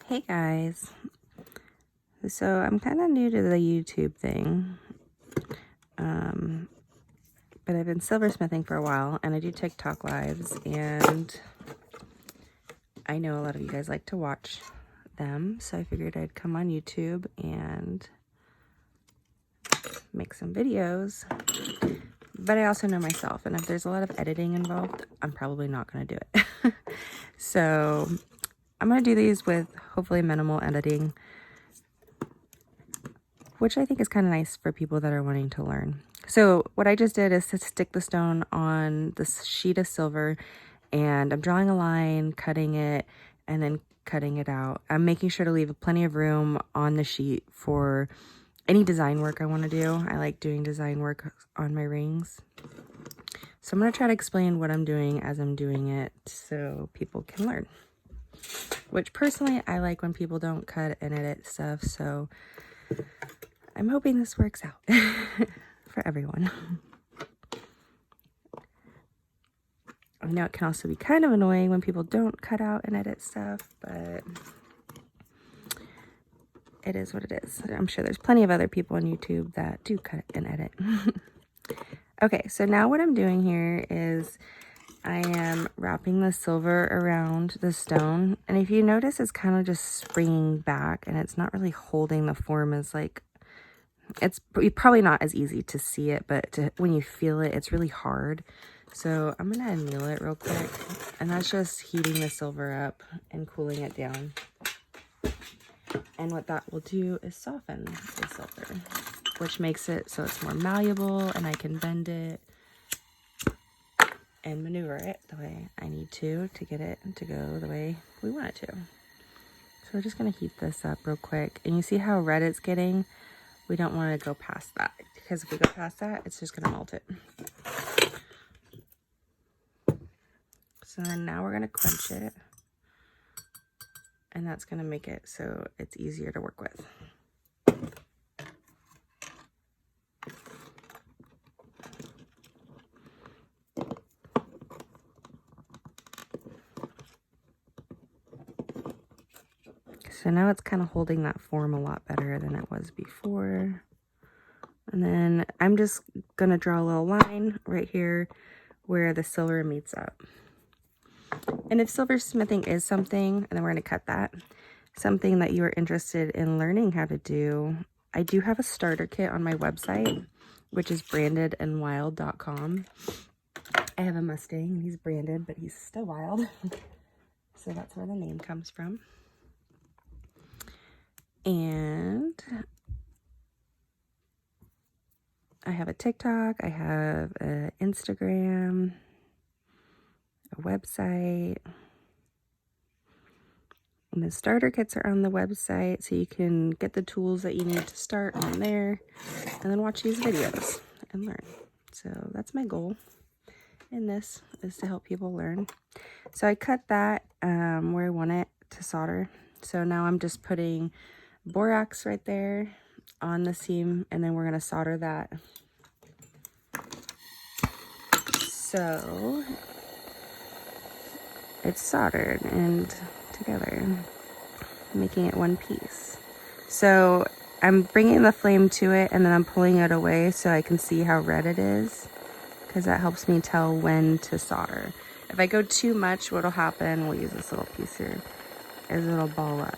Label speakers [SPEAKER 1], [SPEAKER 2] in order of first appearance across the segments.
[SPEAKER 1] Hey guys, so I'm kind of new to the YouTube thing, but I've been silversmithing for a while, and I do TikTok lives, and I know a lot of you guys like to watch them, so I figured I'd come on YouTube and make some videos. But I also know myself, and if there's a lot of editing involved, I'm probably not going to do it. So I'm going to do these with hopefully minimal editing, which I think is kind of nice for people that are wanting to learn. So what I just did is to stick the stone on this sheet of silver, and I'm drawing a line, cutting it, and then cutting it out. I'm making sure to leave plenty of room on the sheet for any design work I want to do. I like doing design work on my rings. So I'm going to try to explain what I'm doing as I'm doing it so people can learn. Which personally, I like when people don't cut and edit stuff, so I'm hoping this works out for everyone. I know it can also be kind of annoying when people don't cut out and edit stuff, but it is what it is. I'm sure there's plenty of other people on YouTube that do cut and edit. Okay, so now what I'm doing here is I am wrapping the silver around the stone. And if you notice, it's kind of just springing back, and it's not really holding the form as like, it's probably not as easy to see it, but when you feel it, it's really hard. So I'm going to anneal it real quick, and that's just heating the silver up and cooling it down. And what that will do is soften the silver, which makes it so it's more malleable, and I can bend it and maneuver it the way I need to get it to go the way we want it to. So we're just going to heat this up real quick. And you see how red it's getting? We don't want to go past that, because if we go past that, it's just going to melt it. So then now we're going to quench it, and that's going to make it so it's easier to work with. So now it's kind of holding that form a lot better than it was before. And then I'm just going to draw a little line right here where the silver meets up. And if silversmithing is something, and then we're going to cut that, something that you are interested in learning how to do, I do have a starter kit on my website, which is brandedandwild.com. I have a Mustang, and he's branded, but he's still wild. So that's where the name comes from. And I have a TikTok, I have an Instagram, a website, and the starter kits are on the website, so you can get the tools that you need to start on there, and then watch these videos and learn. So that's my goal in this, is to help people learn. So I cut that where I want it to solder. So now I'm just putting borax right there on the seam, and then we're going to solder that. So it's soldered and together, making it one piece. So I'm bringing the flame to it, and then I'm pulling it away so I can see how red it is, because that helps me tell when to solder. If I go too much, what'll happen, we'll use this little piece here, is it'll ball up.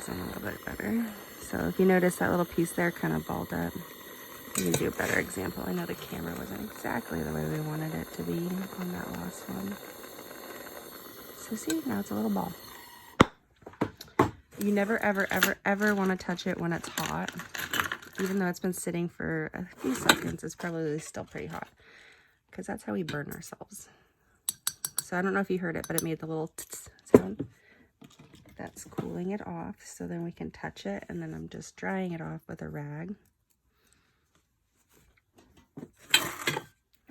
[SPEAKER 1] A little bit better. So if you notice that little piece there kind of balled up, you can do a better example. I know the camera wasn't exactly the way we wanted it to be on that last one. So see, now it's a little ball. You never, ever, ever, ever want to touch it when it's hot. Even though it's been sitting for a few seconds, it's probably still pretty hot, because that's how we burn ourselves. So I don't know if you heard it, but it made the little tss sound. That's cooling it off, so then we can touch it, and then I'm just drying it off with a rag.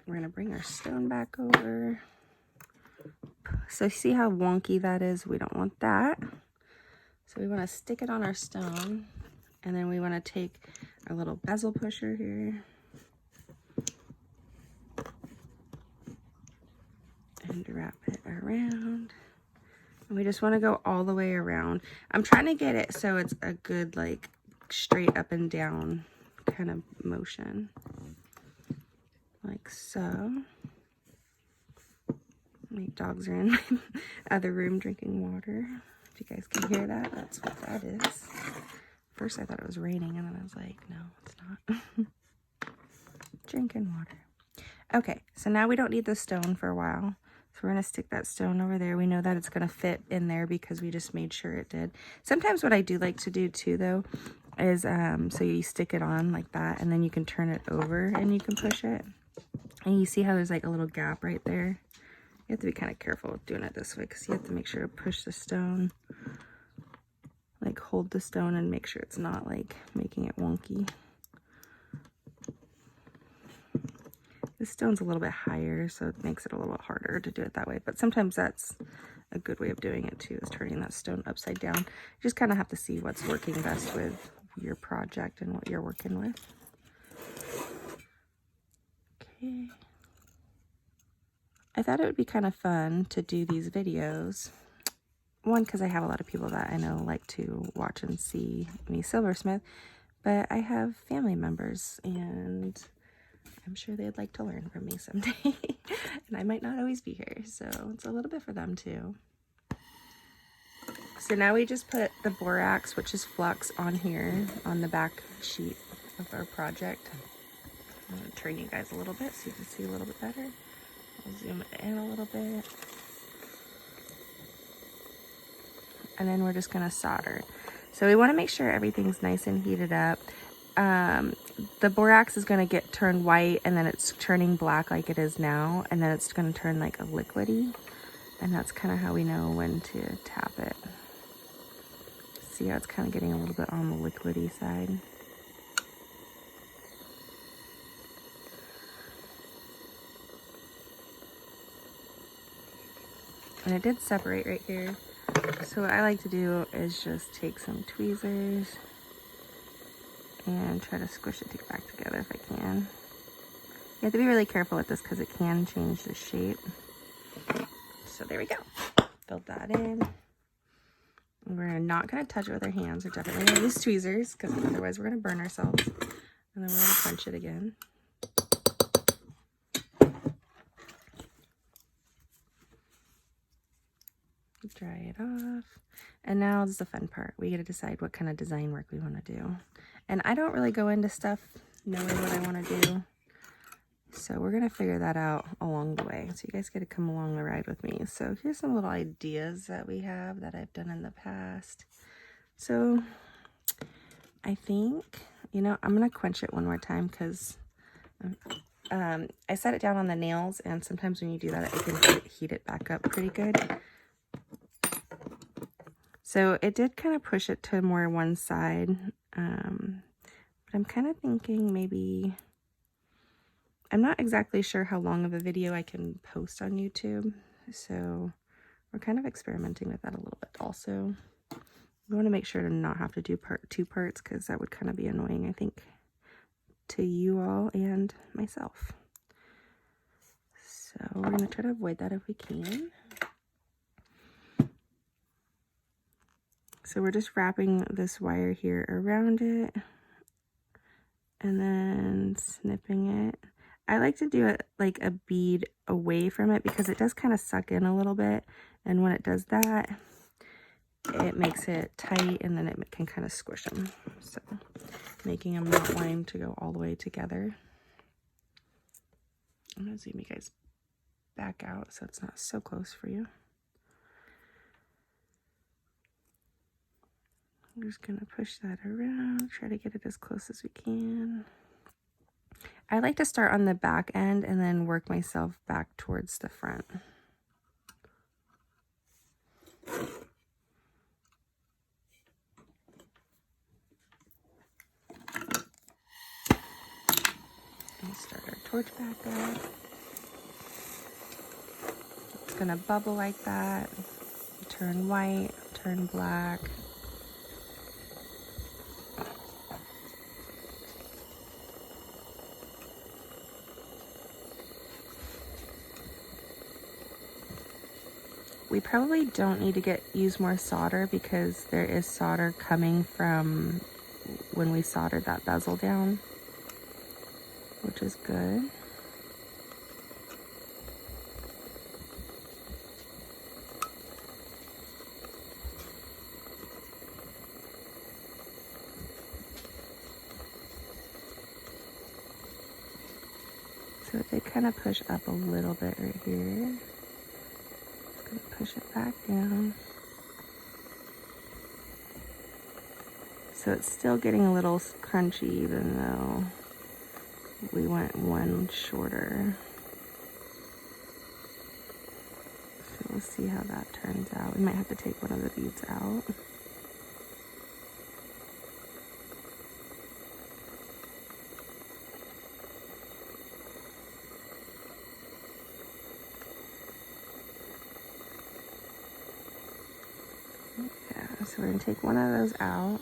[SPEAKER 1] We're gonna bring our stone back over. So see how wonky that is? We don't want that. So we want to stick it on our stone, and then we want to take our little bezel pusher here And wrap it around. And we just want to go all the way around. I'm trying to get it so it's a good, like, straight up and down kind of motion. Like so. My dogs are in my other room drinking water. If you guys can hear that, that's what that is. First I thought it was raining, and then I was like, no, it's not. Drinking water. Okay, so now we don't need the stone for a while. So we're going to stick that stone over there. We know that it's going to fit in there because we just made sure it did. Sometimes what I do like to do too, though, is so you stick it on like that, and then you can turn it over and you can push it. And you see how there's like a little gap right there? You have to be kind of careful with doing it this way because you have to make sure to push the stone. Like hold the stone and make sure it's not like making it wonky. This stone's a little bit higher, so it makes it a little harder to do it that way. But sometimes that's a good way of doing it too, is turning that stone upside down. You just kind of have to see what's working best with your project and what you're working with. Okay. I thought it would be kind of fun to do these videos. One, because I have a lot of people that I know like to watch and see me silversmith, but I have family members, and I'm sure they'd like to learn from me someday. And I might not always be here, so it's a little bit for them too. So now we just put the borax, which is flux, on here on the back sheet of our project. I'm going to turn you guys a little bit so you can see a little bit better. I'll zoom it in a little bit. And then we're just going to solder. So we want to make sure everything's nice and heated up. The borax is going to get turned white, and then it's turning black like it is now, and then it's going to turn like a liquidy, and that's kind of how we know when to tap it. See how it's kind of getting a little bit on the liquidy side. And it did separate right here. So what I like to do is just take some tweezers and try to squish it back together if I can. You have to be really careful with this because it can change the shape. So there we go. Filled that in. We're not going to touch it with our hands. We're definitely going to use tweezers because otherwise we're going to burn ourselves. And then we're going to punch it again. Dry it off. And now is the fun part. We get to decide what kind of design work we want to do. And I don't really go into stuff knowing what I want to do. So we're going to figure that out along the way. So you guys get to come along the ride with me. So here's some little ideas that we have that I've done in the past. So I think, you know, I'm going to quench it one more time because I set it down on the nails, and sometimes when you do that, it can heat it back up pretty good. So it did kind of push it to more one side, but I'm kind of thinking maybe, I'm not exactly sure how long of a video I can post on YouTube, so we're kind of experimenting with that a little bit also. We want to make sure to not have to do two parts because that would kind of be annoying, I think, to you all and myself. So we're going to try to avoid that if we can. So we're just wrapping this wire here around it and then snipping it. I like to do it like a bead away from it because it does kind of suck in a little bit. And when it does that, it makes it tight, and then it can kind of squish them. So making them not wanting to go all the way together. I'm going to zoom you guys back out so it's not so close for you. I'm just going to push that around, try to get it as close as we can. I like to start on the back end and then work myself back towards the front. And start our torch back up. It's going to bubble like that, turn white, turn black. we probably don't need to use more solder because there is solder coming from when we soldered that bezel down, which is good. So it did kind of push up a little bit right here. Just gonna push it back down. So it's still getting a little crunchy even though we went one shorter. So we'll see how that turns out. We might have to take one of the beads out. So we're gonna take one of those out.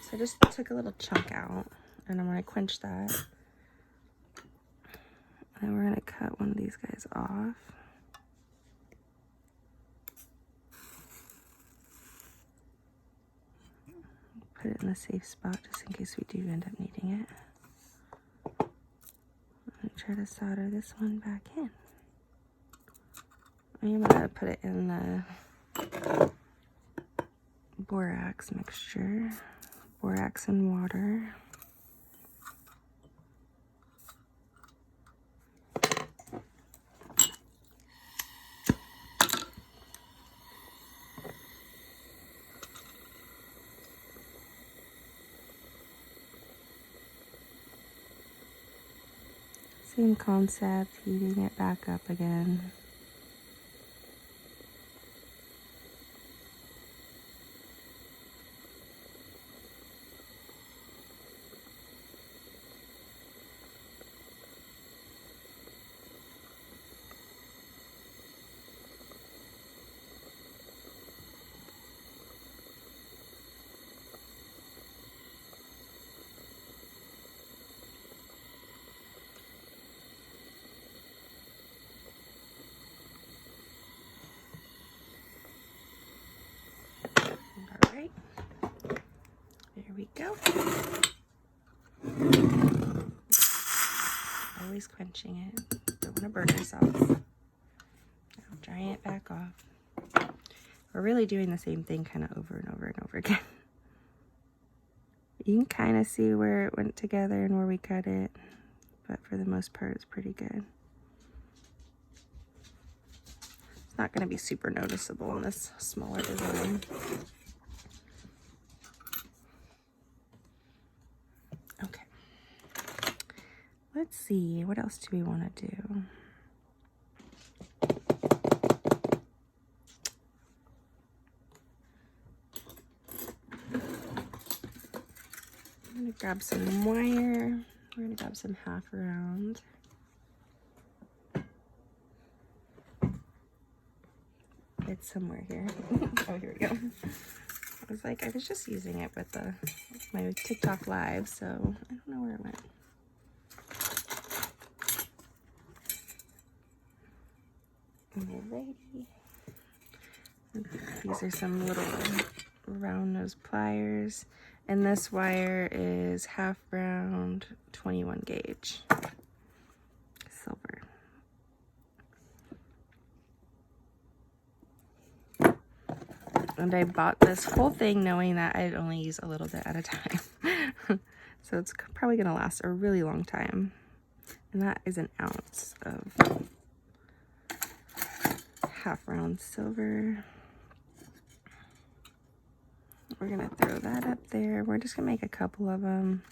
[SPEAKER 1] So I just took a little chunk out and I'm gonna quench that. And we're gonna cut one of these guys off. Put it in a safe spot just in case we do end up needing it. I'm gonna try to solder this one back in. I'm gonna put it in the borax mixture, borax and water. Same concept, heating it back up again. Alright, there we go. Always quenching it. Don't want to burn ourselves. Now drying it back off. We're really doing the same thing kind of over and over and over again. You can kind of see where it went together and where we cut it, but for the most part it's pretty good. It's not going to be super noticeable in this smaller design. Okay. Let's see, what else do we want to do? I'm going to grab some wire. We're going to grab some half round. It's somewhere here. Oh, here we go. I was just using it with my TikTok live, so I don't know where it went. Alrighty. These are some little round nose pliers, and this wire is half round 21 gauge silver. And I bought this whole thing knowing that I'd only use a little bit at a time. So it's probably gonna last a really long time. And that is an ounce of half round silver. We're gonna throw that up there. We're just gonna make a couple of them.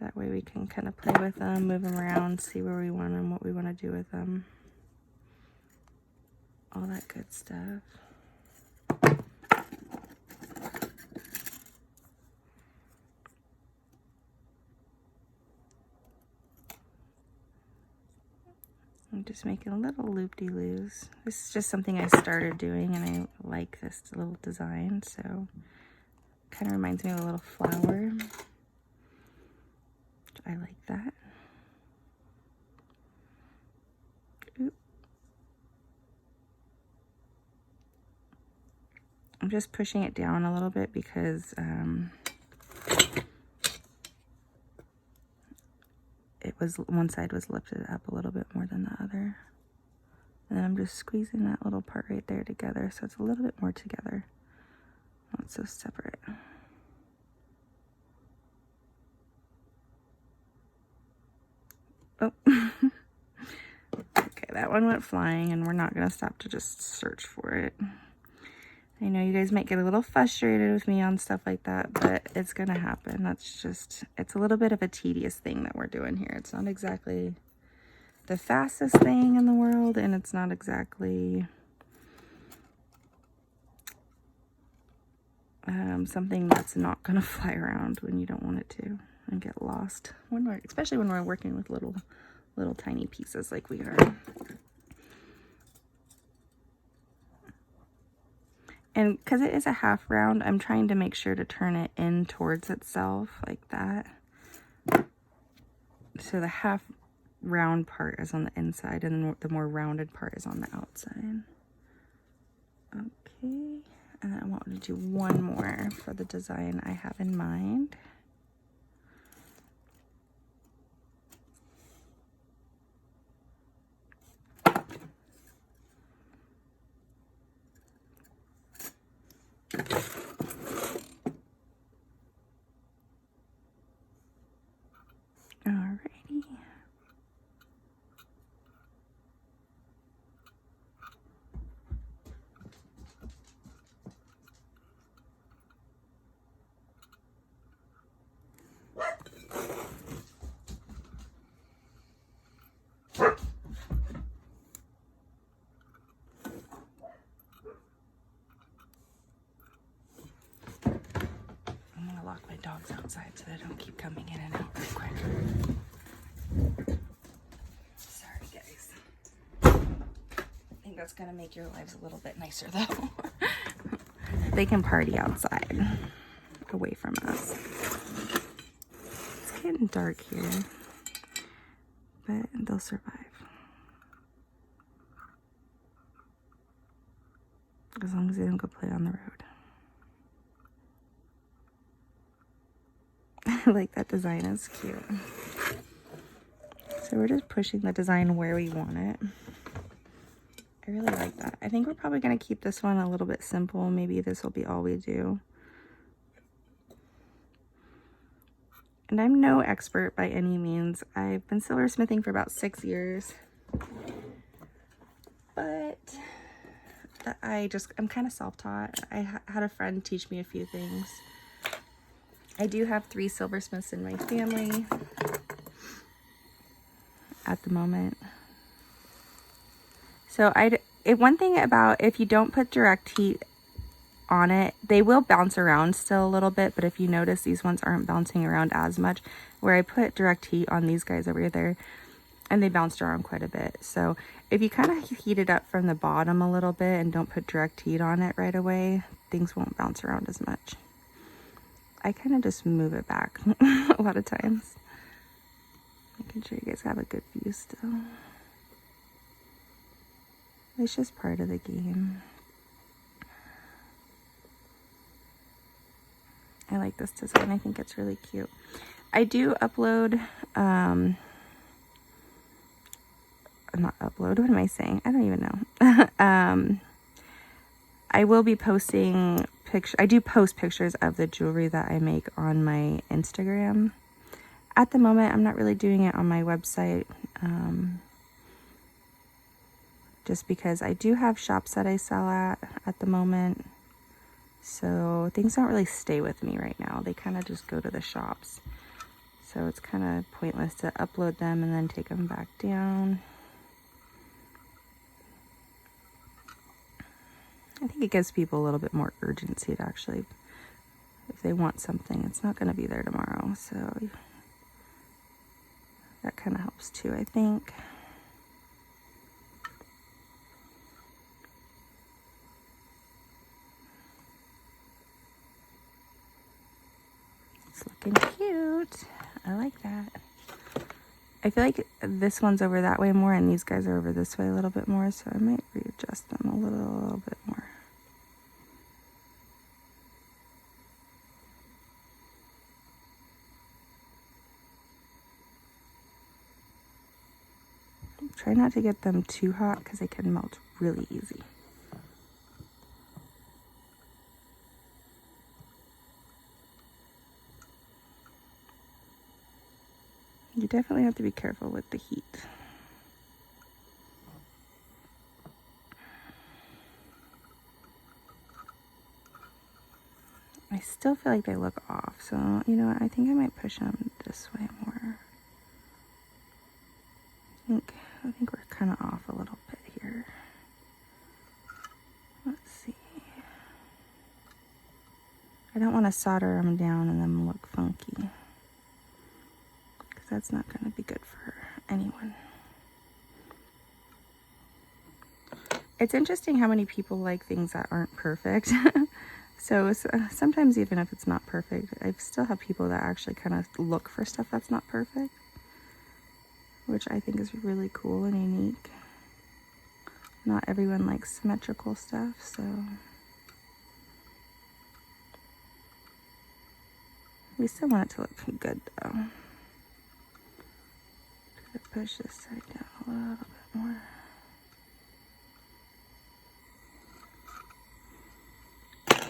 [SPEAKER 1] That way we can kind of play with them, move them around, see where we want them, what we want to do with them. All that good stuff. I'm just making a little loop-de-loos. This is just something I started doing and I like this little design, so kind of reminds me of a little flower. I like that. Oop. I'm just pushing it down a little bit because one side was lifted up a little bit more than the other. And then I'm just squeezing that little part right there together so it's a little bit more together, not so separate. Oh, okay, that one went flying, and we're not gonna stop to just search for it. I know you guys might get a little frustrated with me on stuff like that, but it's gonna happen. That's just, it's a little bit of a tedious thing that we're doing here. It's not exactly the fastest thing in the world, and it's not exactly something that's not gonna fly around when you don't want it to and get lost. Especially when we're working with little tiny pieces like we are. And because it is a half round, I'm trying to make sure to turn it in towards itself like that. So the half round part is on the inside and the more rounded part is on the outside. Okay, and then I want to do one more for the design I have in mind. Alrighty. I'm gonna lock my dogs outside so they don't keep coming in and out real quick. Sorry, guys. I think that's gonna make your lives a little bit nicer, though. They can party outside, away from us. It's getting dark here, but they'll survive. As long as they don't go play on the road. I like that design, it's cute. So we're just pushing the design where we want it. I really like that. I think we're probably going to keep this one a little bit simple. Maybe this will be all we do. And I'm no expert by any means. I've been silversmithing for about 6 years. But I'm kind of self-taught. I had a friend teach me a few things. I do have 3 silversmiths in my family at the moment. So one thing about, if you don't put direct heat on it, they will bounce around still a little bit, but if you notice, these ones aren't bouncing around as much, where I put direct heat on these guys over there, and they bounced around quite a bit. So if you kind of heat it up from the bottom a little bit and don't put direct heat on it right away, things won't bounce around as much. I kind of just move it back a lot of times. Making sure you guys have a good view still. It's just part of the game. I like this design. I think it's really cute. I do upload, not upload, what am I saying? I don't even know. I will be posting I do post pictures of the jewelry that I make on my Instagram. At the moment, I'm not really doing it on my website. Just because I do have shops that I sell at the moment. So things don't really stay with me right now. They kind of just go to the shops. So it's kind of pointless to upload them and then take them back down. I think it gives people a little bit more urgency to actually, if they want something, it's not going to be there tomorrow. So that kind of helps too, I think. It's looking cute. I like that. I feel like this one's over that way more and these guys are over this way a little bit more, so I might readjust them a little bit more. Try not to get them too hot because they can melt really easy. You definitely have to be careful with the heat. I still feel like they look off, so you know what, I think I might push them this way more. I think we're kind of off a little bit here. Let's see. I don't want to solder them down and them look funky, because that's not going to be good for anyone. It's interesting how many people like things that aren't perfect. So sometimes even if it's not perfect, I still have people that actually kind of look for stuff that's not perfect, which I think is really cool and unique. Not everyone likes symmetrical stuff, so we still want it to look good though. Push this side down a little bit more.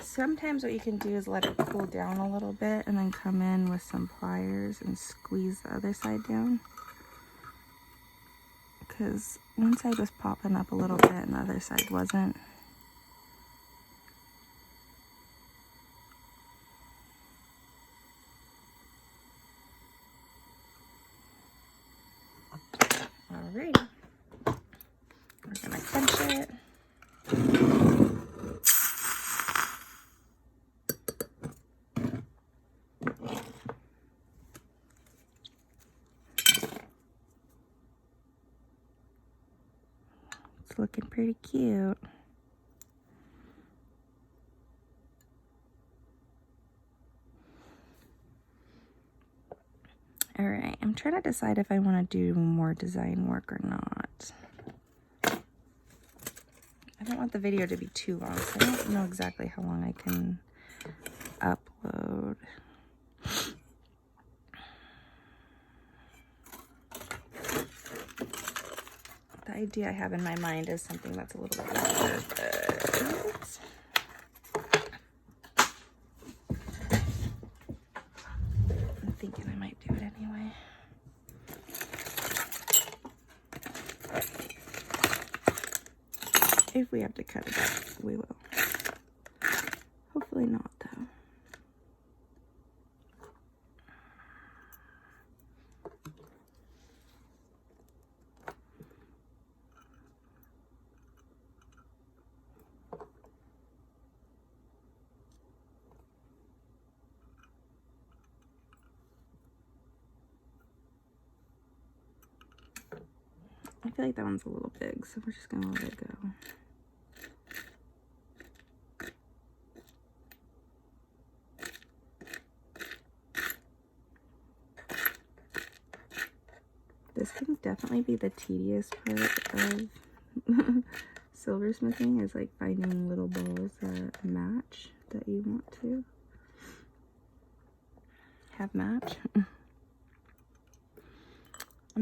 [SPEAKER 1] Sometimes what you can do is let it cool down a little bit and then come in with some pliers and squeeze the other side down. Because one side was popping up a little bit and the other side wasn't. Alrighty. We're gonna crunch it. It's looking pretty cute. Alright, I'm trying to decide if I want to do more design work or not. I don't want the video to be too long, so I don't know exactly how long I can upload. The idea I have in my mind is something that's a little bit longer, but I'm thinking I might do it anyway. If we have to cut it up, we will. Hopefully not, though. I feel like that one's a little big, so we're just gonna let it go. This can definitely be the tedious part of silversmithing, is like finding little balls that match, that you want to have match. I'm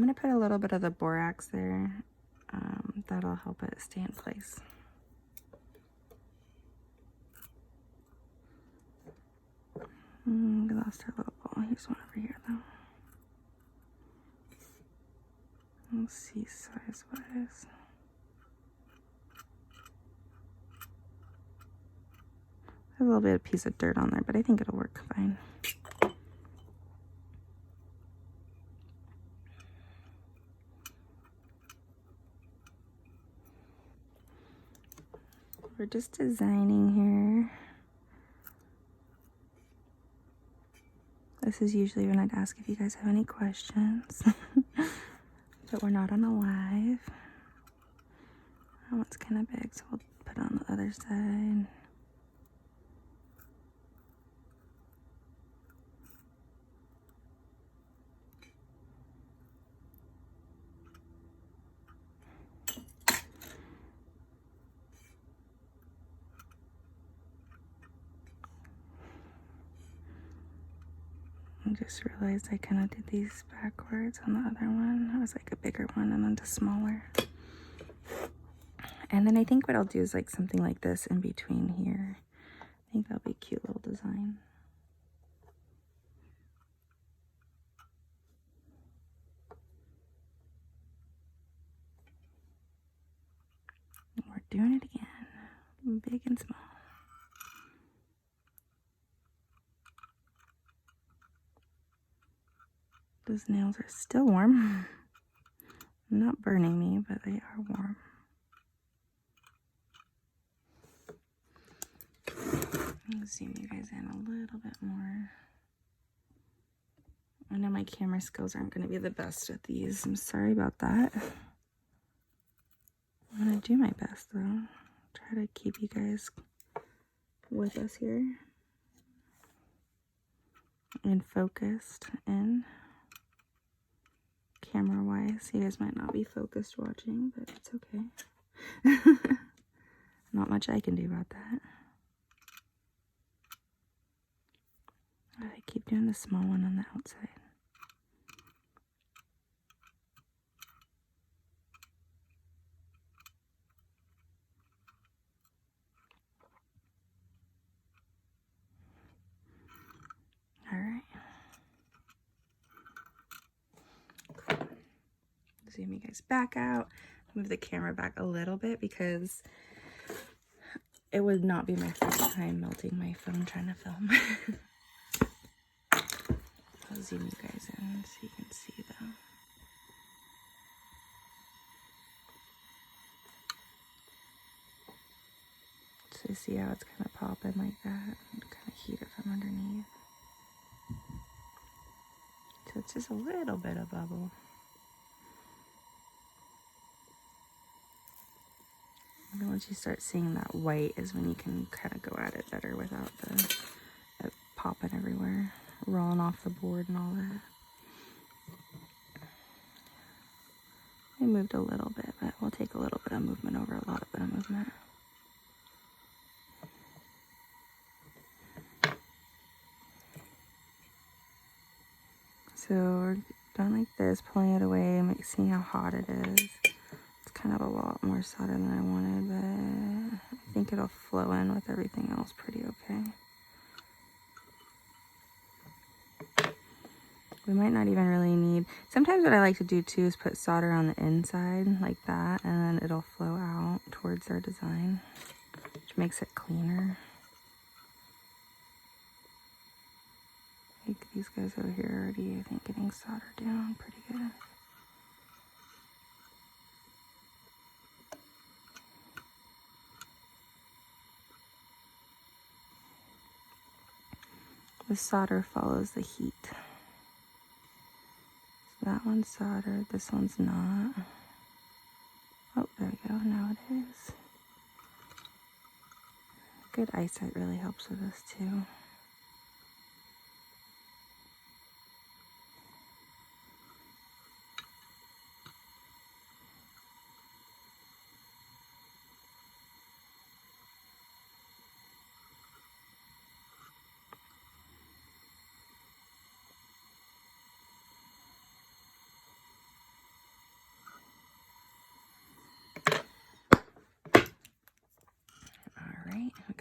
[SPEAKER 1] going to put a little bit of the borax there. That'll help it stay in place. We lost our little ball. Here's one over here though. Let's see size-wise. There's a little bit of piece of dirt on there, but I think it'll work fine. We're just designing here. This is usually when I'd ask if you guys have any questions. But we're not on a live. That one's kind of big, so we'll put it on the other side. just realized I kind of did these backwards on the other one. That was like a bigger one and then the smaller. And then I think what I'll do is like something like this in between here. I think that'll be a cute little design. And we're doing it again, big and small. Those nails are still warm. Not burning me, but they are warm. I'll zoom you guys in a little bit more. I know my camera skills aren't going to be the best with these. I'm sorry about that. I'm going to do my best though. Try to keep you guys with us here. And focused in. Camera wise, you guys might not be focused watching, but it's okay. Not much I can do about that. I keep doing the small one on the outside. All right. Cool. Zoom you guys back out. Move the camera back a little bit because it would not be my first time melting my phone trying to film. I'll zoom you guys in so you can see though. So you see how it's kind of popping like that and kind of heat it from underneath. So it's just a little bit of bubble. And then once you start seeing that white is when you can kind of go at it better without it popping everywhere, rolling off the board and all that. I moved a little bit, but we'll take a little bit of movement over a lot of bit of movement. So we're done like this, pulling it away, seeing how hot it is. It's kind of a lot more solder than I wanted, but I think it'll flow in with everything else pretty okay. We might not even really need, sometimes what I like to do too is put solder on the inside like that, and then it'll flow out towards our design, which makes it cleaner. Like these guys over here are already, I think, getting soldered down pretty good. The solder follows the heat. So that one's soldered, this one's not. Oh, there we go, now it is. Good eyesight really helps with this too.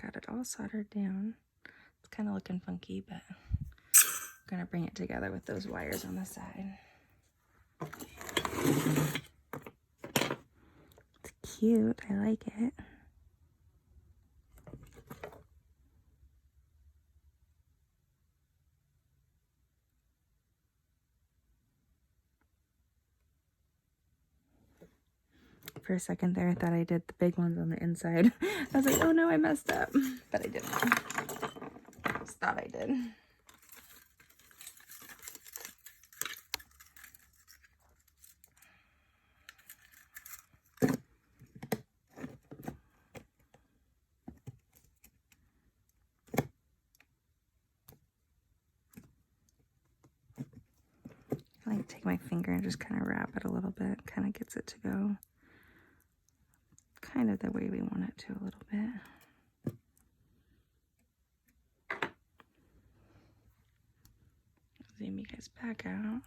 [SPEAKER 1] Got it all soldered down. It's kind of looking funky, but I'm gonna bring it together with those wires on the side. It's cute, I like it. For a second there, I thought I did the big ones on the inside. I was like, oh no, I messed up. But I didn't. I just thought I did. I like to take my finger and just kind of wrap it a little bit. Kind of gets it to go kind of the way we want it to a little bit. Zoom you guys back out.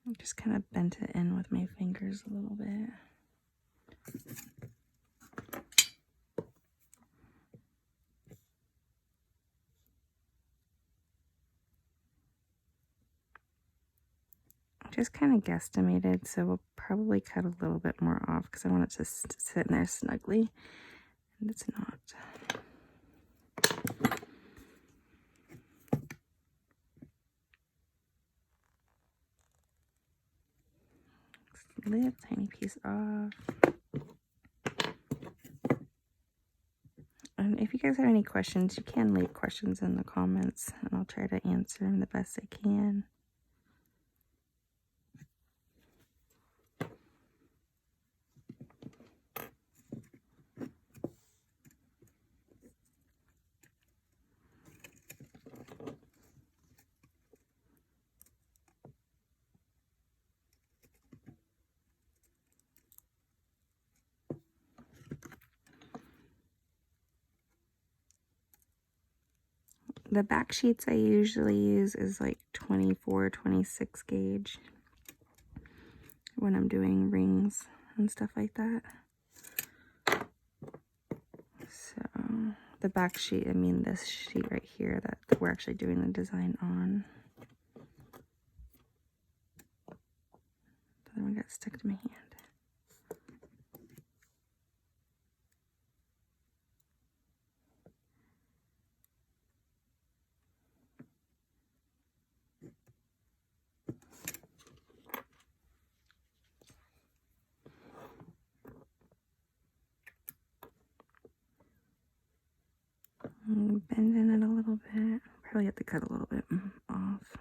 [SPEAKER 1] I just kind of bent it in with my fingers a little bit. I just kind of guesstimated, so we'll probably cut a little bit more off because I want it to sit in there snugly, and it's not. Little tiny piece off. And if you guys have any questions, you can leave questions in the comments, and I'll try to answer them the best I can. The back sheets I usually use is like 24, 26 gauge when I'm doing rings and stuff like that. So the back sheet, I mean this sheet right here that we're actually doing the design on. The other one got stuck to my hand. Bending it a little bit. Probably have to cut a little bit off.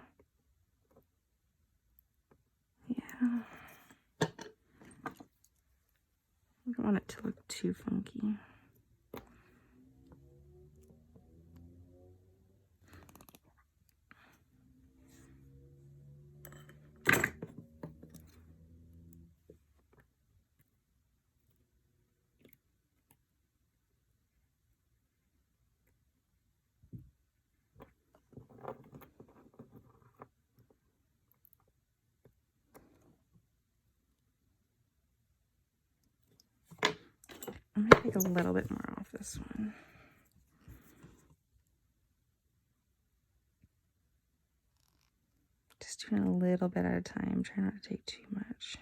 [SPEAKER 1] Yeah. I don't want it to look too funky. I'm going to take a little bit more off this one. Just doing a little bit at a time, try not to take too much.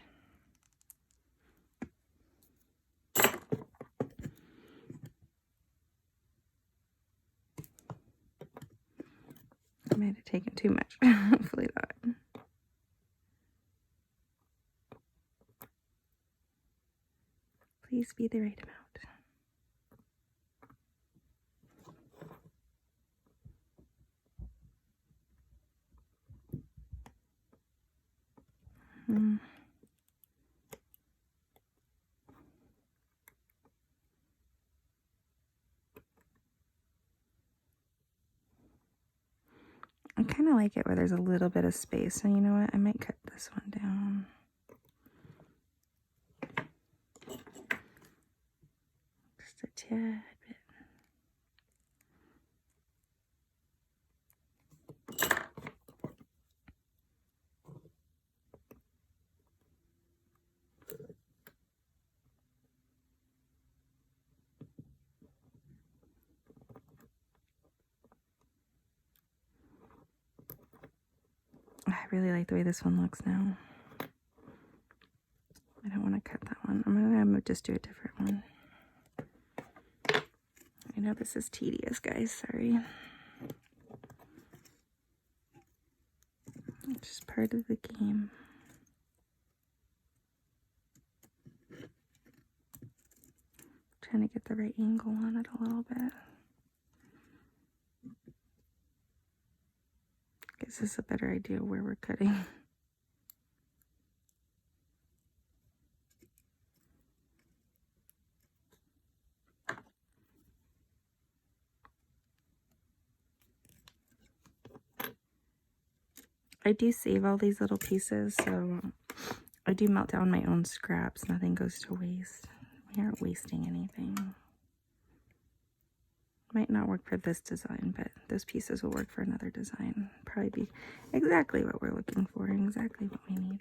[SPEAKER 1] I might have taken too much. Hopefully not. Please be the right amount. I kind of like it where there's a little bit of space. So you know what? I might cut this one down. Just a tad bit. I really like the way this one looks now. I don't want to cut that one. I'm gonna just do a different one. I know this is tedious, guys. Sorry. It's just part of the game. Trying to get the right angle on it a little bit. Gives us a better idea where we're cutting. I do save all these little pieces, so I do melt down my own scraps. Nothing goes to waste. We aren't wasting anything. Might not work for this design, but those pieces will work for another design. Probably be exactly what we're looking for, and exactly what we need.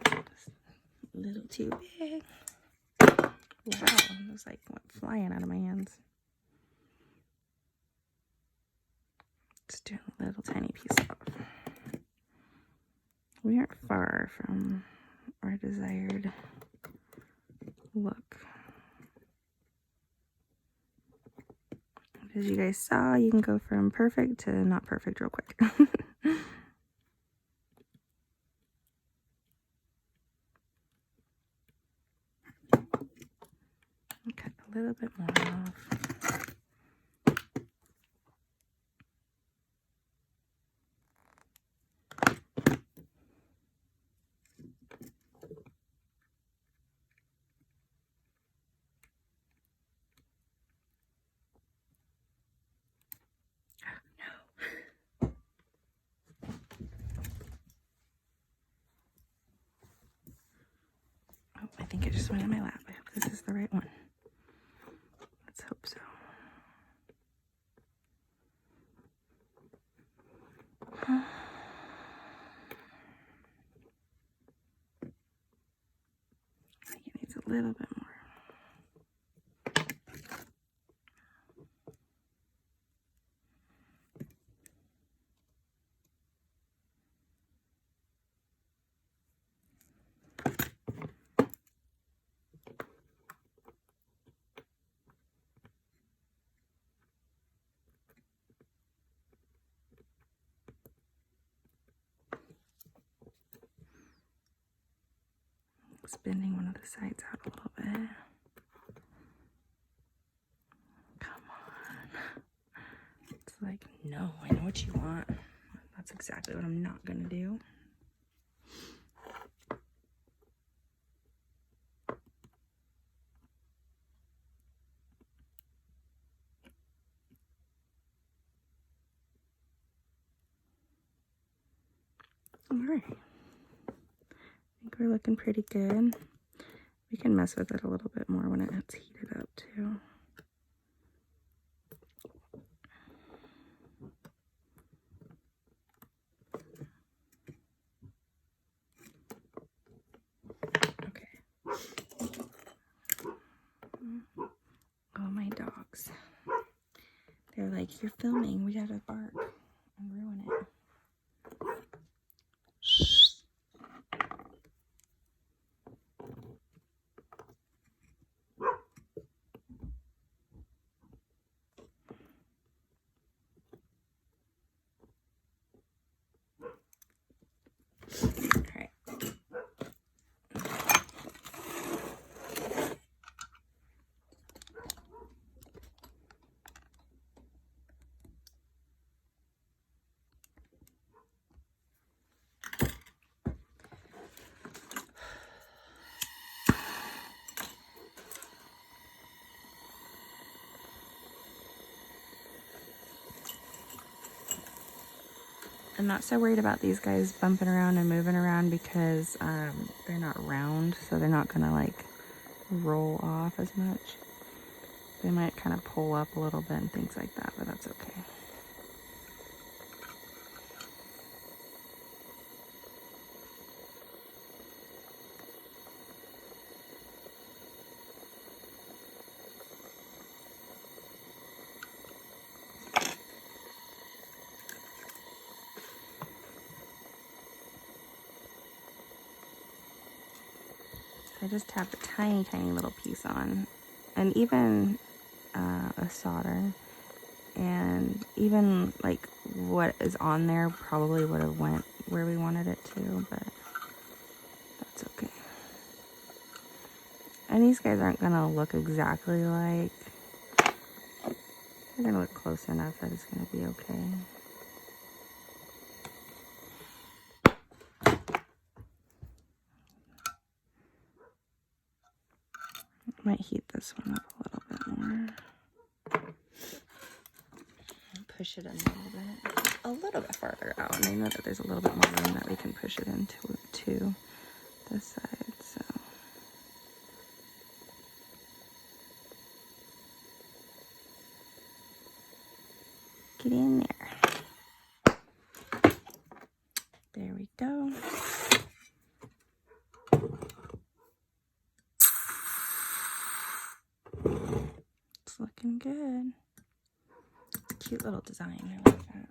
[SPEAKER 1] Just a little too big. Wow, it was like what, flying out of my hands. Just doing a little tiny piece off. We aren't far from our desired look. As you guys saw, you can go from perfect to not perfect real quick. Cut a little bit more off. Oh, I think it just went in my lap. I hope this is the right one. Let's hope so. I think it needs a little bit more. Bending one of the sides out a little bit. Come on. It's like, no, I know what you want. That's exactly what I'm not gonna do. All right. I think we're looking pretty good. We can mess with it a little bit more when it's heated up too. Okay. Oh, my dogs. They're like, you're filming. We gotta bark and ruin it. I'm not so worried about these guys bumping around and moving around because they're not round, so they're not gonna like roll off as much. They might kind of pull up a little bit and things like that, but that's okay. I just tapped a tiny, tiny little piece on, and even a solder, and even like what is on there probably would have went where we wanted it to, but that's okay. And these guys aren't gonna look exactly like, they're gonna look close enough that it's gonna be okay. heat this one up a little bit more. Push it in a little bit farther out, and I know that there's a little bit more room that we can push it into to this side. So get in there. There we go. It's looking good. Cute little design. I like that.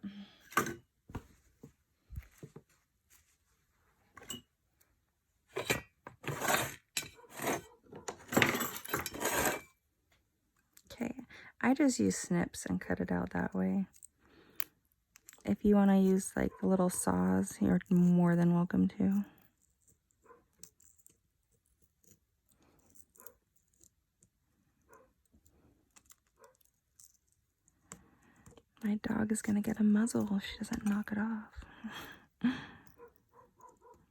[SPEAKER 1] Okay, I just use snips and cut it out that way. If you want to use like little saws, you're more than welcome to. My dog is going to get a muzzle if she doesn't knock it off.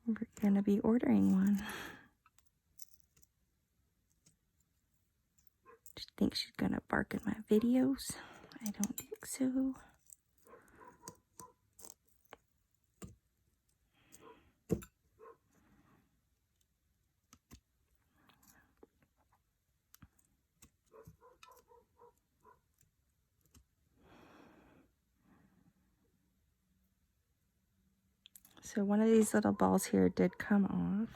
[SPEAKER 1] We're going to be ordering one. Do you think she's going to bark in my videos? I don't think so. So one of these little balls here did come off.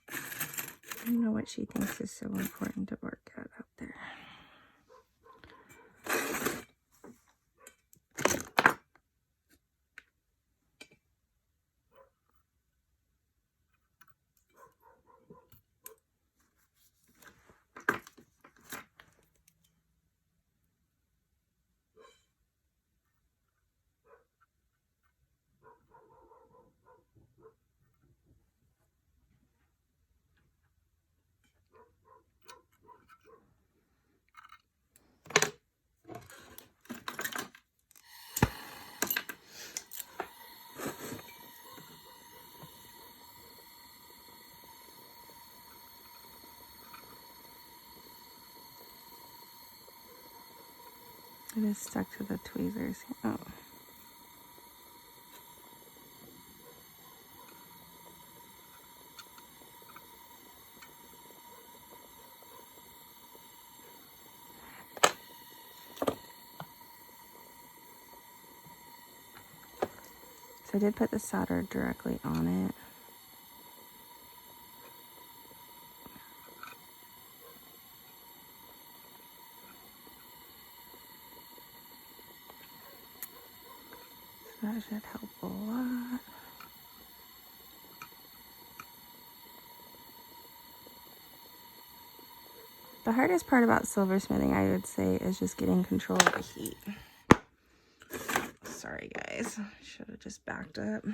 [SPEAKER 1] I don't know what she thinks is so important to bark at up there. It is stuck to the tweezers. Oh. So I did put the solder directly on it. So that should help a lot. The hardest part about silversmithing, I would say, is just getting control of the heat. Sorry guys, should have just backed up.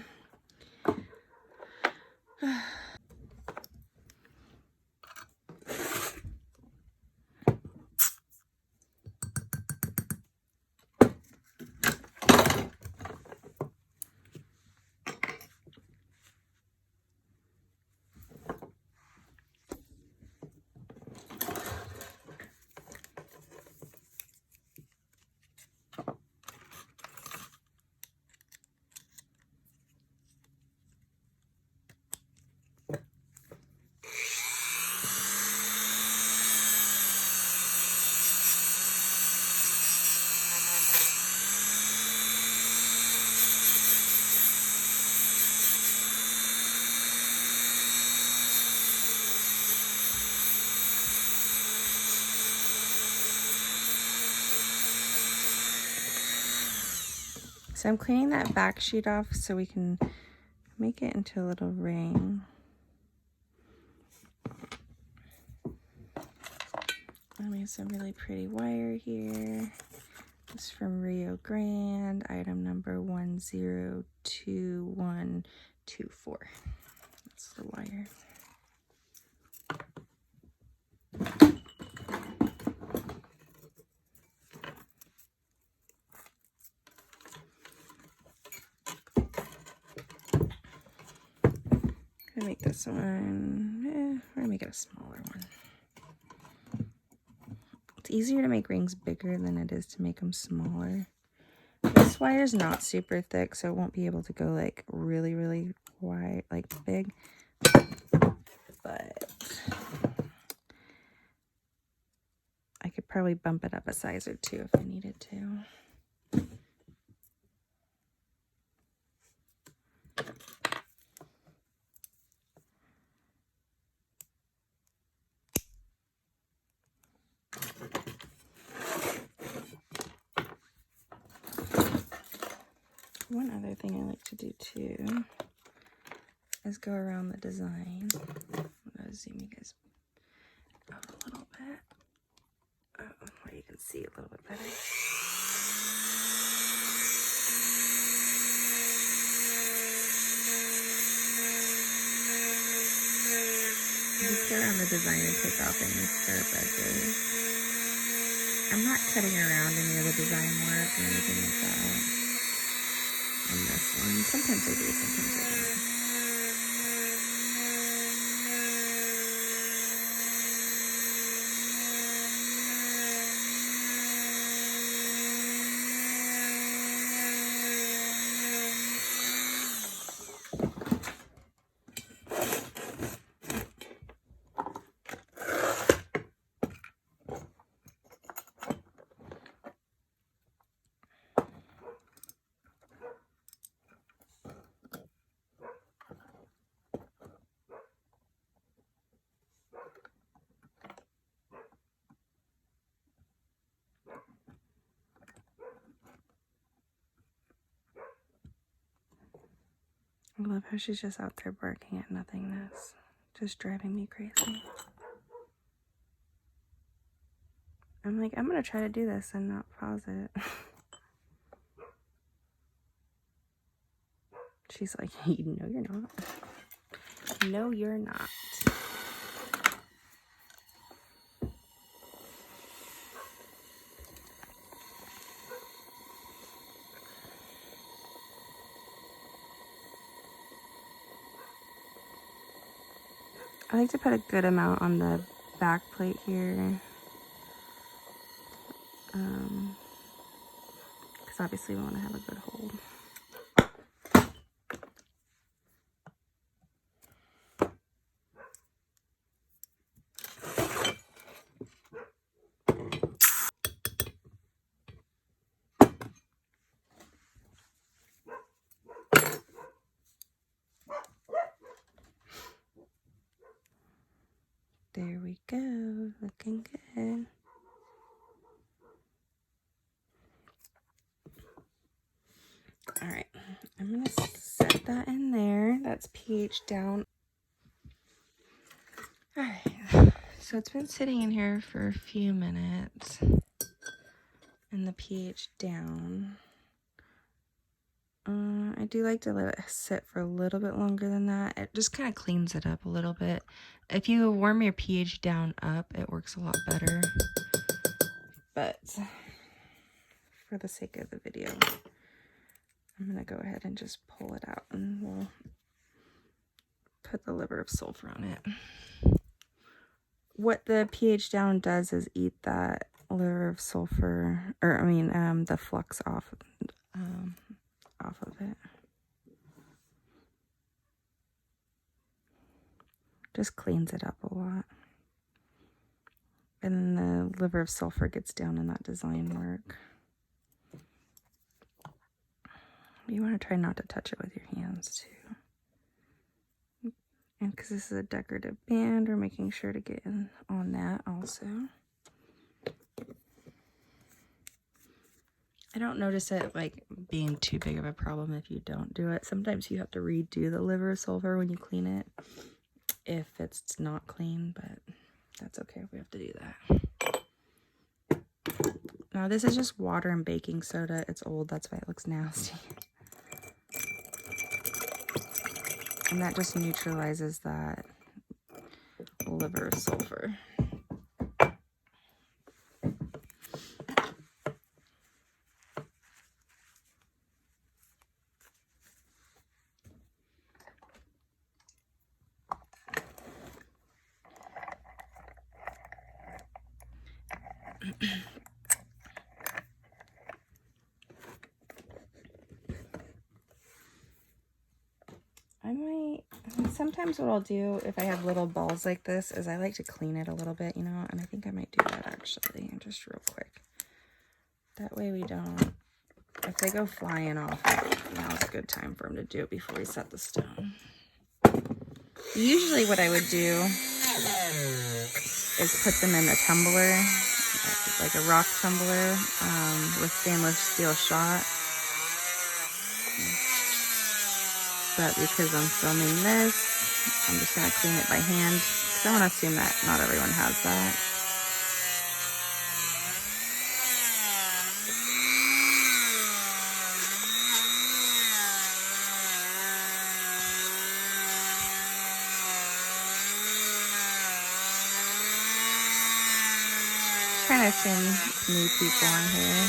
[SPEAKER 1] So I'm cleaning that back sheet off so we can make it into a little ring. I made some really pretty wire here. This is from Rio Grande, item number 102124. That's the wire. gonna make this one, we're gonna make it a smaller one. It's easier to make rings bigger than it is to make them smaller. This wire is not super thick, so it won't be able to go like really, really wide, like big. But I could probably bump it up a size or two if I needed to. One other thing I like to do too is go around the design. I'm gonna zoom you guys out a little bit, where you can see a little bit better. Just go around the design and take off any sharp edges. I'm not cutting around any of the design work or anything like that on this one. Sometimes I do, sometimes I don't. I love how she's just out there barking at nothingness. Just driving me crazy. I'm like, I'm gonna try to do this and not pause it. She's like, no, you're not. No, you're not. I like to put a good amount on the back plate here. Because obviously we want to have a good hold. There we go, looking good. All right, I'm gonna set that in there. That's pH down. All right, so it's been sitting in here for a few minutes and the pH down. I do like to let it sit for a little bit longer than that. It just kind of cleans it up a little bit. If you warm your pH down up, it works a lot better. But for the sake of the video, I'm going to go ahead and just pull it out and we'll put the liver of sulfur on it. What the pH down does is eat that liver of sulfur, or I mean, the flux off of it. Just cleans it up a lot. And then the liver of sulfur gets down in that design work. You want to try not to touch it with your hands too. And because this is a decorative band, we're making sure to get in on that also. I don't notice it like being too big of a problem if you don't do it. Sometimes you have to redo the liver of sulfur when you clean it if it's not clean, but that's okay if we have to do that. Now this is just water and baking soda. It's old, that's why it looks nasty. And that just neutralizes that liver of sulfur. Sometimes what I'll do if I have little balls like this is I like to clean it a little bit, you know, and I think I might do that actually, just real quick. That way we don't, if they go flying off, now's a good time for them to do it before we set the stone. Usually what I would do is put them in a tumbler, like a rock tumbler with stainless steel shot. But because I'm filming this, I'm just going to clean it by hand because I want to assume that not everyone has that. Trying to assume new people on here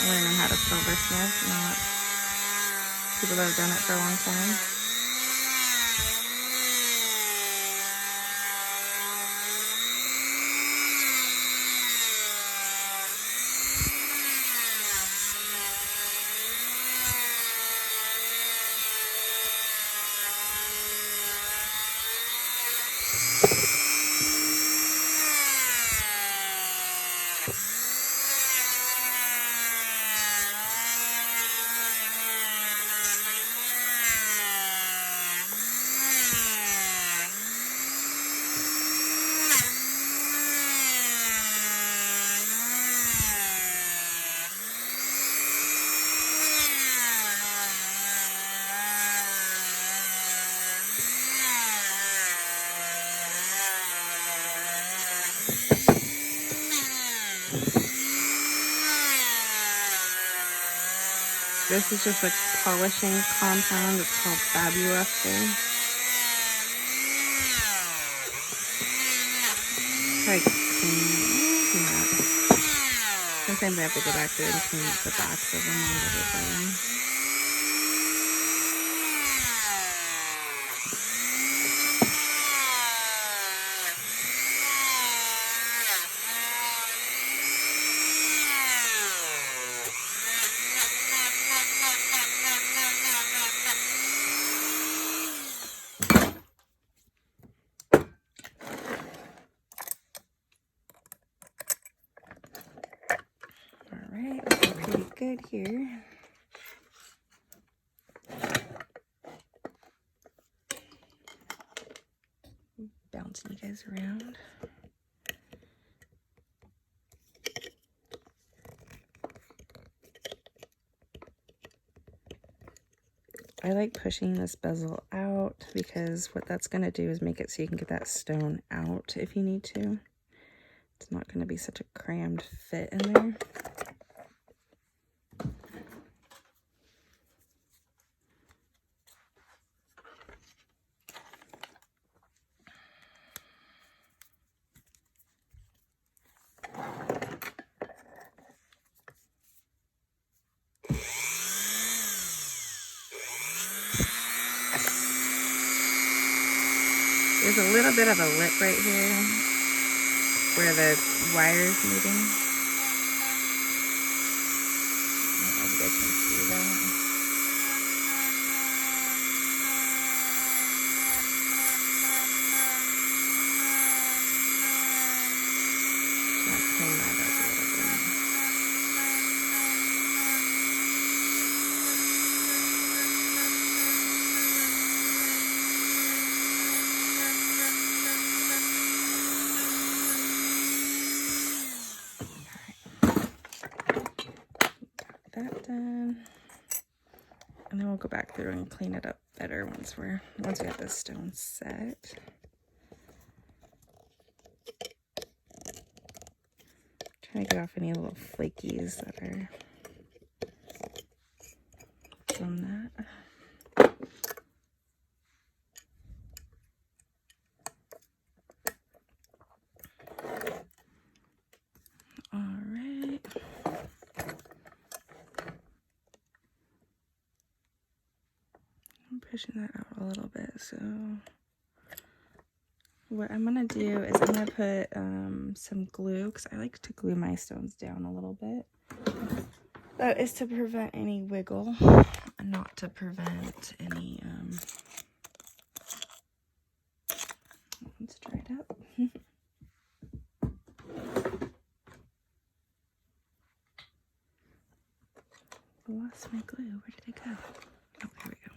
[SPEAKER 1] learning how to silversmith, not people that have done it for a long time. This is just a polishing compound. It's called Fabulously. Try cleaning that. Sometimes I have to go back there and clean up the backs of them a little bit better. Alright, looking pretty good here. Bouncing you guys around. I like pushing this bezel out because what that's going to do is make it so you can get that stone out if you need to. It's not going to be such a crammed fit in there. There's a little bit of a lip right here where the wire's meeting. I don't know if you guys can see that. Let's clean that up a little bit. That done, and then we'll go back through and clean it up better once we have this stone set. Trying to get off any little flakies that are from that. Pushing that out a little bit, so what I'm going to do is I'm going to put some glue, because I like to glue my stones down a little bit. That is to prevent any wiggle, and not to prevent any, it's dried up. I lost my glue. Where did it go? Oh, here we go.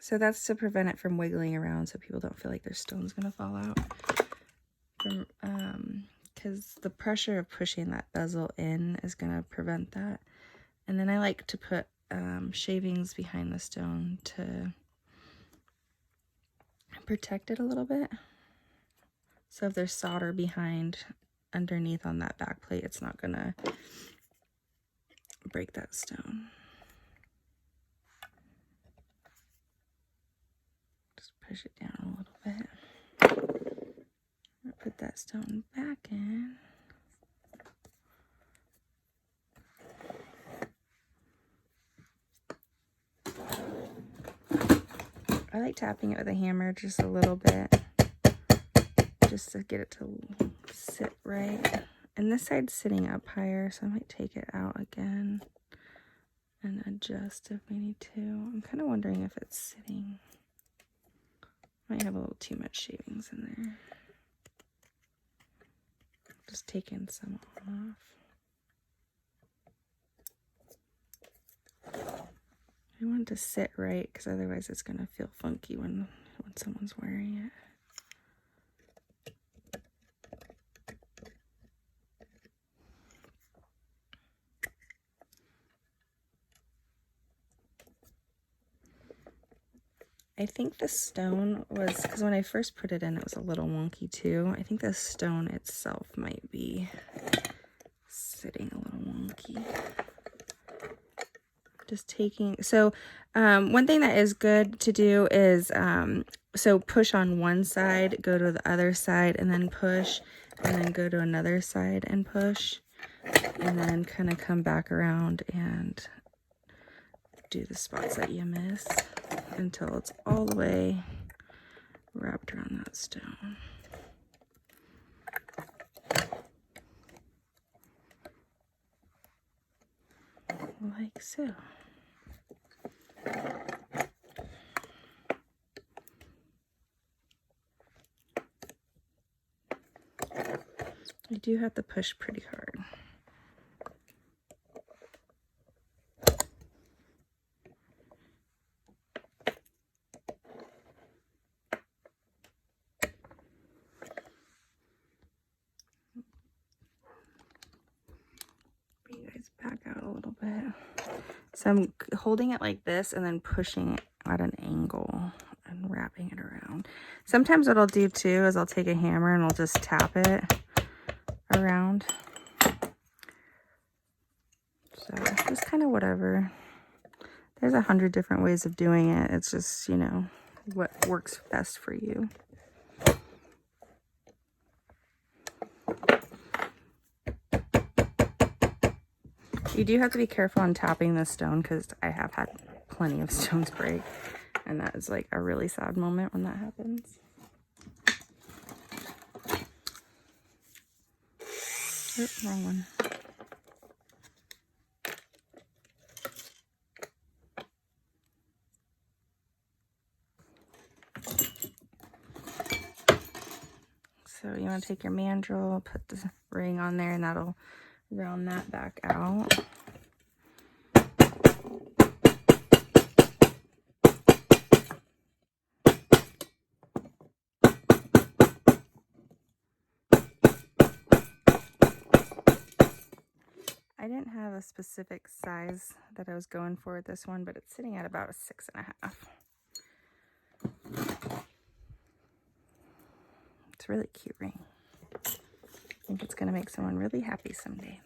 [SPEAKER 1] So that's to prevent it from wiggling around, so people don't feel like their stone's gonna fall out. Because the pressure of pushing that bezel in is gonna prevent that. And then I like to put shavings behind the stone to protect it a little bit. So if there's solder underneath on that back plate, it's not gonna break that stone. Just push it down a little bit. Put that stone back in. I like tapping it with a hammer just a little bit, just to get it to sit right. And this side's sitting up higher, so I might take it out again and adjust if we need to. I'm kind of wondering if it's sitting. Might have a little too much shavings in there. Just taking some off. I want it to sit right, because otherwise it's going to feel funky when someone's wearing it. I think the stone was, because when I first put it in, it was a little wonky too. I think the stone itself might be sitting a little wonky. Just taking, so one thing that is good to do is, so push on one side, go to the other side, and then push, and then go to another side and push, and then kind of come back around and do the spots that you missed until it's all the way wrapped around that stone. Like so. You do have to push pretty hard. You guys back out a little bit. So I'm holding it like this and then pushing it at an angle and wrapping it around. Sometimes what I'll do too is I'll take a hammer and I'll just tap it around. So just kind of whatever. There's 100 different ways of doing it. It's just, you know, what works best for you. You do have to be careful on tapping the stone, because I have had plenty of stones break, and that is like a really sad moment when that happens. Oops, wrong one. So you want to take your mandrel, put the ring on there, and that'll round that back out. I didn't have a specific size that I was going for with this one, but it's sitting at about a 6.5. It's a really cute ring. I think it's going to make someone really happy someday.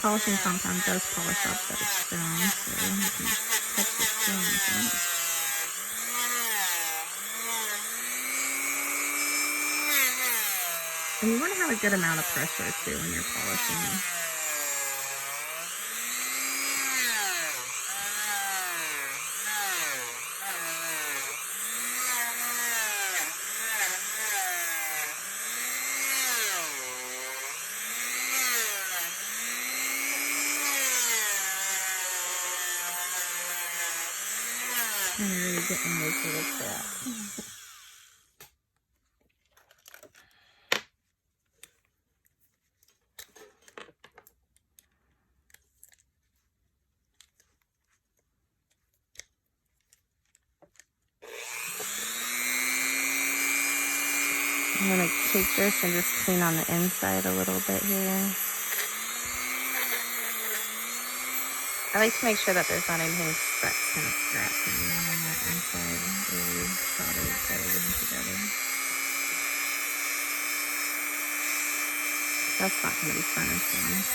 [SPEAKER 1] polishing compound does polish off that stone, so you can touch the stone with it. And you want to have a good amount of pressure too when you're polishing. And you're really getting those little cracks. I'm going to take this and just clean on the inside a little bit here. I like to make sure that there's not anything that's kind of scratching on that inside where we soldered everything together. That's not going to be fun if someone's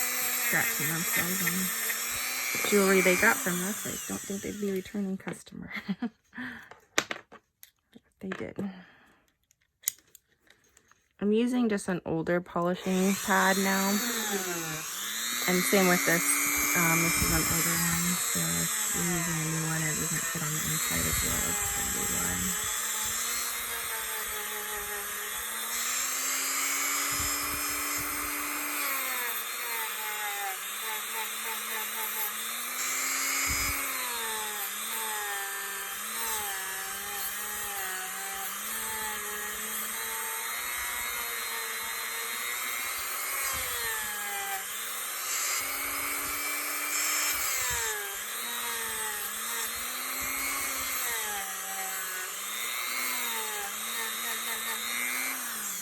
[SPEAKER 1] scratching themselves on jewelry they got from us. I don't think they'd be a returning customer. They did. I'm using just an older polishing pad now, and same with this. This is an older one, so if you're using a new one, it doesn't fit on the inside as well as the new one.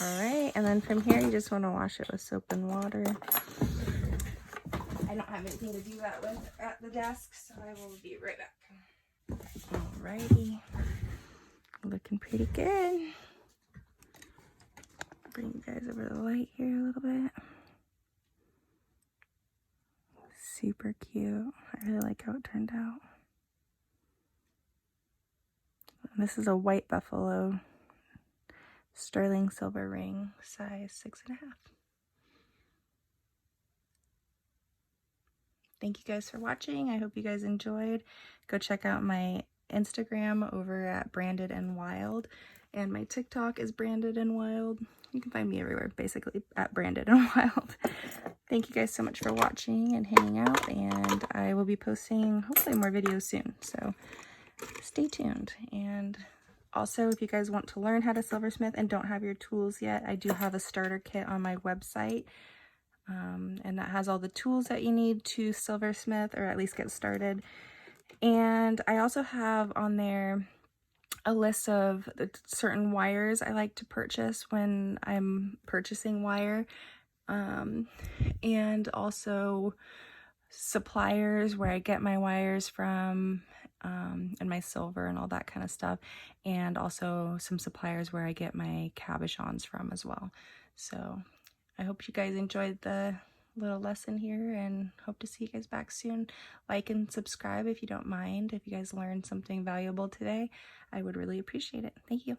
[SPEAKER 1] Alright, and then from here you just want to wash it with soap and water. I don't have anything to do that with at the desk, so I will be right back. Alrighty, looking pretty good. Bring you guys over the light here a little bit. Super cute. I really like how it turned out. And this is a white buffalo sterling silver ring, size 6.5. Thank you guys for watching. I hope you guys enjoyed. Go check out my Instagram over at Branded and Wild, and my TikTok is Branded and Wild. You can find me everywhere, basically, at Branded and Wild. Thank you guys so much for watching and hanging out, and I will be posting hopefully more videos soon, so stay tuned. And also, if you guys want to learn how to silversmith and don't have your tools yet, I do have a starter kit on my website, and that has all the tools that you need to silversmith, or at least get started. And I also have on there a list of the certain wires I like to purchase when I'm purchasing wire, and also suppliers where I get my wires from, and my silver and all that kind of stuff, and also some suppliers where I get my cabochons from as well. So I hope you guys enjoyed the little lesson here, and hope to see you guys back soon. Like and subscribe if you don't mind. If you guys learned something valuable today, I would really appreciate it. Thank you.